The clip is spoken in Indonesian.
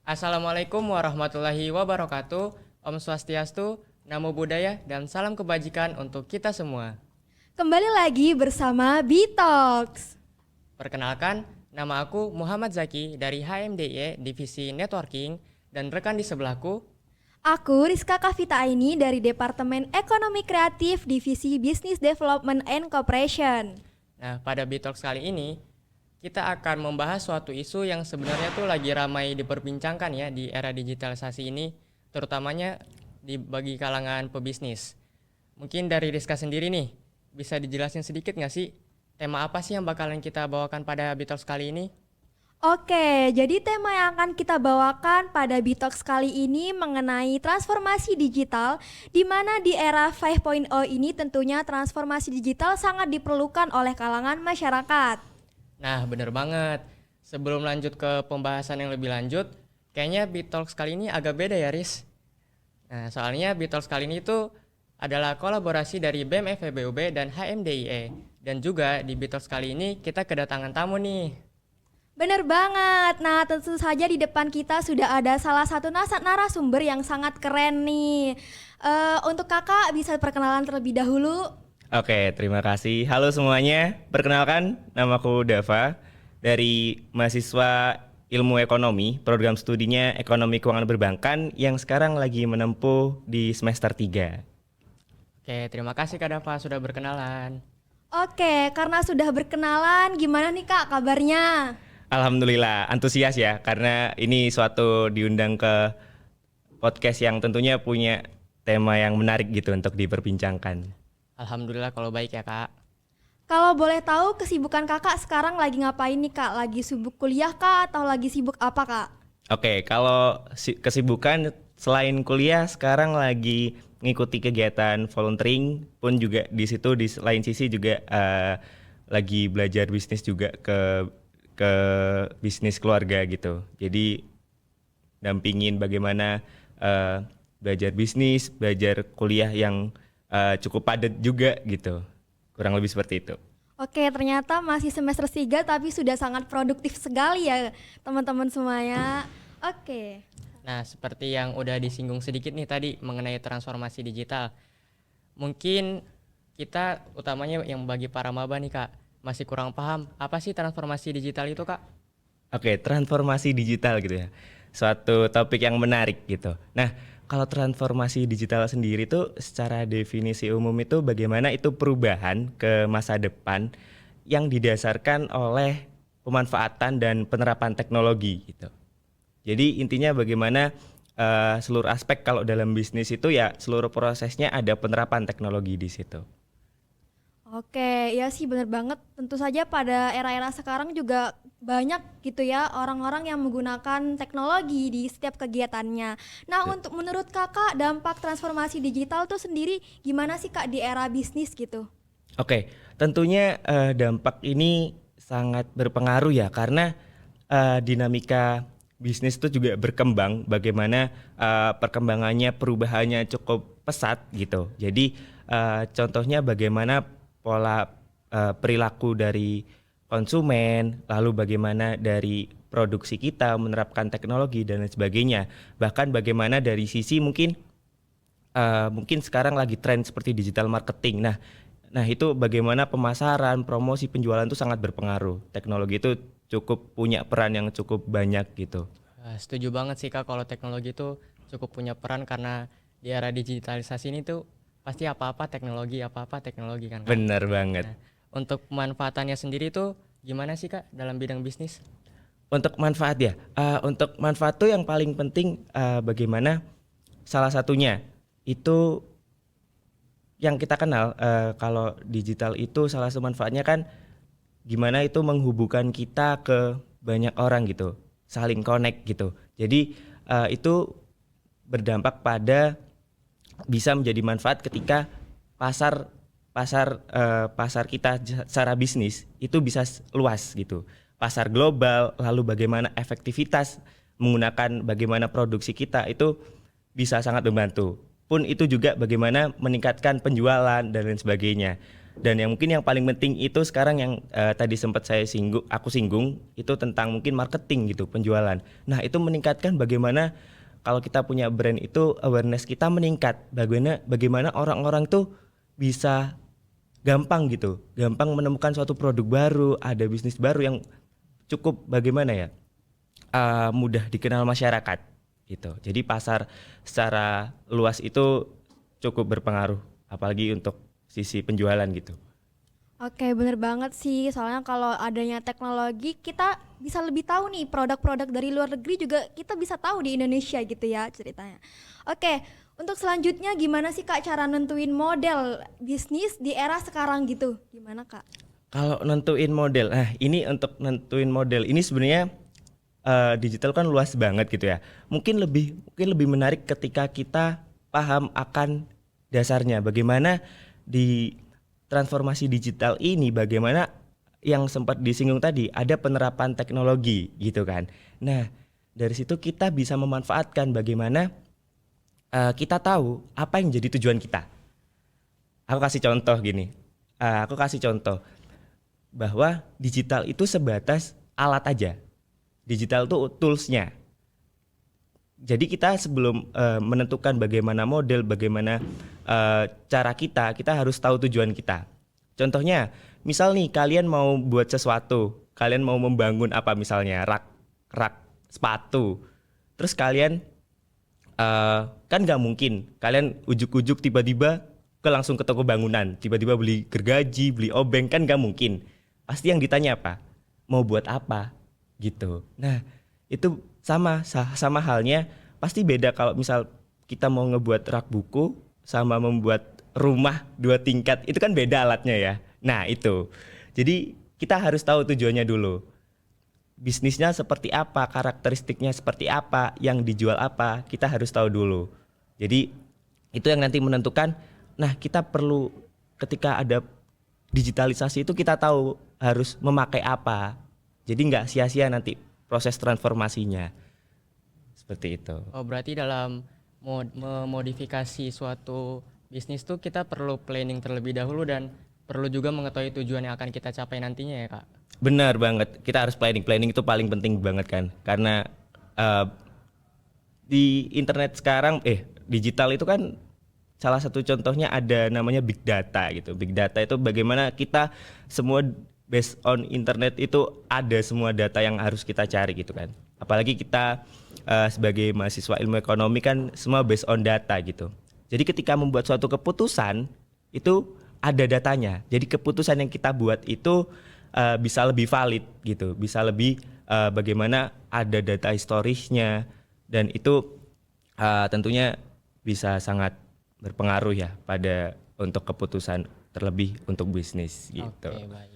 Assalamualaikum warahmatullahi wabarakatuh. Om Swastiastu, Namo Buddhaya, dan salam kebajikan untuk kita semua. Kembali lagi bersama Bitox. Perkenalkan, nama aku Muhammad Zaki dari HMDIE Divisi Networking, dan rekan di sebelahku. Aku Rizka Kavita Aini dari Departemen Ekonomi Kreatif Divisi Business Development and Cooperation. Nah, pada Bitox kali ini, kita akan membahas suatu isu yang sebenarnya tuh lagi ramai diperbincangkan ya di era digitalisasi ini, terutamanya bagi kalangan pebisnis. Mungkin dari Rizka sendiri nih, bisa dijelasin sedikit nggak sih tema apa sih yang bakalan kita bawakan pada Bitox kali ini? Oke, jadi tema yang akan kita bawakan pada Bitox kali ini mengenai transformasi digital, di mana di era 5.0 ini tentunya transformasi digital sangat diperlukan oleh kalangan masyarakat. Nah, bener banget. Sebelum lanjut ke pembahasan yang lebih lanjut, kayaknya Bitox kali ini agak beda ya, Riz. Nah, soalnya Bitox kali ini itu adalah kolaborasi dari BEM FEBUB dan HMDIE. Dan juga di Bitox kali ini kita kedatangan tamu nih. Bener banget. Nah, tentu saja di depan kita sudah ada salah satu narasumber yang sangat keren nih. Untuk kakak bisa perkenalan terlebih dahulu. Oke, terima kasih. Halo semuanya, perkenalkan namaku Dava dari mahasiswa Ilmu Ekonomi, program studinya Ekonomi Keuangan Perbankan yang sekarang lagi menempuh di semester 3. Oke, terima kasih Kak Dava sudah berkenalan. Oke, karena sudah berkenalan, gimana nih kak kabarnya? Alhamdulillah, antusias ya karena ini suatu diundang ke podcast yang tentunya punya tema yang menarik gitu untuk diperbincangkan. Alhamdulillah kalau baik ya Kak. Kalau boleh tahu kesibukan kakak sekarang lagi ngapain nih kak? Lagi sibuk kuliah kak atau lagi sibuk apa kak? Oke, kalau kesibukan selain kuliah sekarang lagi mengikuti kegiatan volunteering pun juga di situ di lain sisi juga lagi belajar bisnis juga ke bisnis keluarga gitu. Jadi dampingin bagaimana belajar bisnis, belajar kuliah yang cukup padat juga gitu. Kurang lebih seperti itu. Oke, ternyata masih semester 3 tapi sudah sangat produktif sekali ya teman-teman semuanya. Oke. Nah, seperti yang udah disinggung sedikit nih tadi mengenai transformasi digital. Mungkin kita utamanya yang bagi para maba nih Kak, masih kurang paham apa sih transformasi digital itu Kak? Oke, transformasi digital gitu ya. Suatu topik yang menarik gitu. Nah, kalau transformasi digital sendiri tuh secara definisi umum itu bagaimana itu perubahan ke masa depan yang didasarkan oleh pemanfaatan dan penerapan teknologi gitu. Jadi intinya bagaimana seluruh aspek kalau dalam bisnis itu ya seluruh prosesnya ada penerapan teknologi di situ. Oke, ya sih bener banget. Tentu saja pada era-era sekarang juga banyak gitu ya orang-orang yang menggunakan teknologi di setiap kegiatannya. Nah, untuk menurut kakak dampak transformasi digital tuh sendiri gimana sih kak di era bisnis gitu? Oke, tentunya dampak ini sangat berpengaruh ya karena dinamika bisnis itu juga berkembang, bagaimana perkembangannya perubahannya cukup pesat gitu. Jadi contohnya bagaimana pola perilaku dari konsumen, lalu bagaimana dari produksi kita menerapkan teknologi dan lain sebagainya. Bahkan bagaimana dari sisi mungkin sekarang lagi tren seperti digital marketing. Nah itu bagaimana pemasaran, promosi, penjualan itu sangat berpengaruh. Teknologi itu cukup punya peran yang cukup banyak gitu. Setuju banget sih Kak kalau teknologi itu cukup punya peran karena di era digitalisasi ini tuh pasti apa-apa teknologi kan Kak. Benar banget. Nah, untuk pemanfaatannya sendiri tuh gimana sih Kak dalam bidang bisnis? Untuk manfaat ya, untuk manfaat tuh yang paling penting bagaimana salah satunya itu yang kita kenal kalau digital itu salah satu manfaatnya kan gimana itu menghubungkan kita ke banyak orang gitu, saling connect gitu. Jadi itu berdampak pada bisa menjadi manfaat ketika pasar pasar kita secara bisnis itu bisa luas gitu. Pasar global, lalu bagaimana efektivitas menggunakan bagaimana produksi kita itu bisa sangat membantu. Pun itu juga bagaimana meningkatkan penjualan dan lain sebagainya. Dan yang mungkin yang paling penting itu sekarang yang tadi sempat aku singgung itu tentang mungkin marketing gitu, penjualan. Nah, itu meningkatkan bagaimana kalau kita punya brand itu awareness kita meningkat. Bagaimana orang-orang tuh bisa gampang menemukan suatu produk baru, ada bisnis baru yang cukup bagaimana ya, mudah dikenal masyarakat gitu. Jadi pasar secara luas itu cukup berpengaruh, apalagi untuk sisi penjualan gitu. Oke, bener banget sih. Soalnya kalau adanya teknologi, kita bisa lebih tahu nih produk-produk dari luar negeri juga kita bisa tahu di Indonesia gitu ya ceritanya. Oke, untuk selanjutnya gimana sih Kak cara nentuin model bisnis di era sekarang gitu? Gimana Kak? Kalau nentuin model, untuk nentuin model ini sebenarnya digital kan luas banget gitu ya. Mungkin lebih menarik ketika kita paham akan dasarnya, bagaimana di transformasi digital ini, bagaimana yang sempat disinggung tadi, ada penerapan teknologi gitu kan. Nah, dari situ kita bisa memanfaatkan bagaimana kita tahu apa yang jadi tujuan kita. Aku kasih contoh bahwa digital itu sebatas alat aja. Digital itu toolsnya. Jadi kita sebelum menentukan bagaimana model, bagaimana cara kita harus tahu tujuan kita. Contohnya, misal nih kalian mau buat sesuatu, kalian mau membangun apa misalnya rak sepatu, terus kalian kan nggak mungkin kalian ujuk-ujuk tiba-tiba langsung ke toko bangunan, tiba-tiba beli gergaji, beli obeng, kan nggak mungkin. Pasti yang ditanya apa? Mau buat apa? Gitu. Nah, itu sama halnya, pasti beda kalau misal kita mau ngebuat rak buku sama membuat rumah 2 tingkat, itu kan beda alatnya ya. Nah, itu. Jadi kita harus tahu tujuannya dulu. Bisnisnya seperti apa, karakteristiknya seperti apa, yang dijual apa, kita harus tahu dulu. Jadi itu yang nanti menentukan. Nah, kita perlu ketika ada digitalisasi itu kita tahu harus memakai apa. Jadi nggak sia-sia nanti proses transformasinya. Seperti itu. Oh, berarti dalam memodifikasi suatu bisnis tuh kita perlu planning terlebih dahulu dan perlu juga mengetahui tujuan yang akan kita capai nantinya ya Kak? Benar banget. Kita harus planning itu paling penting banget kan. Karena di internet sekarang digital itu kan salah satu contohnya ada namanya big data gitu. Big data itu bagaimana kita semua based on internet itu ada semua data yang harus kita cari gitu kan. Apalagi kita sebagai mahasiswa ilmu ekonomi kan semua based on data gitu. Jadi ketika membuat suatu keputusan itu ada datanya. Jadi keputusan yang kita buat itu bisa lebih valid gitu. Bisa lebih bagaimana ada data historisnya, dan itu tentunya bisa sangat berpengaruh ya pada untuk keputusan terlebih untuk bisnis gitu. Oke, baik.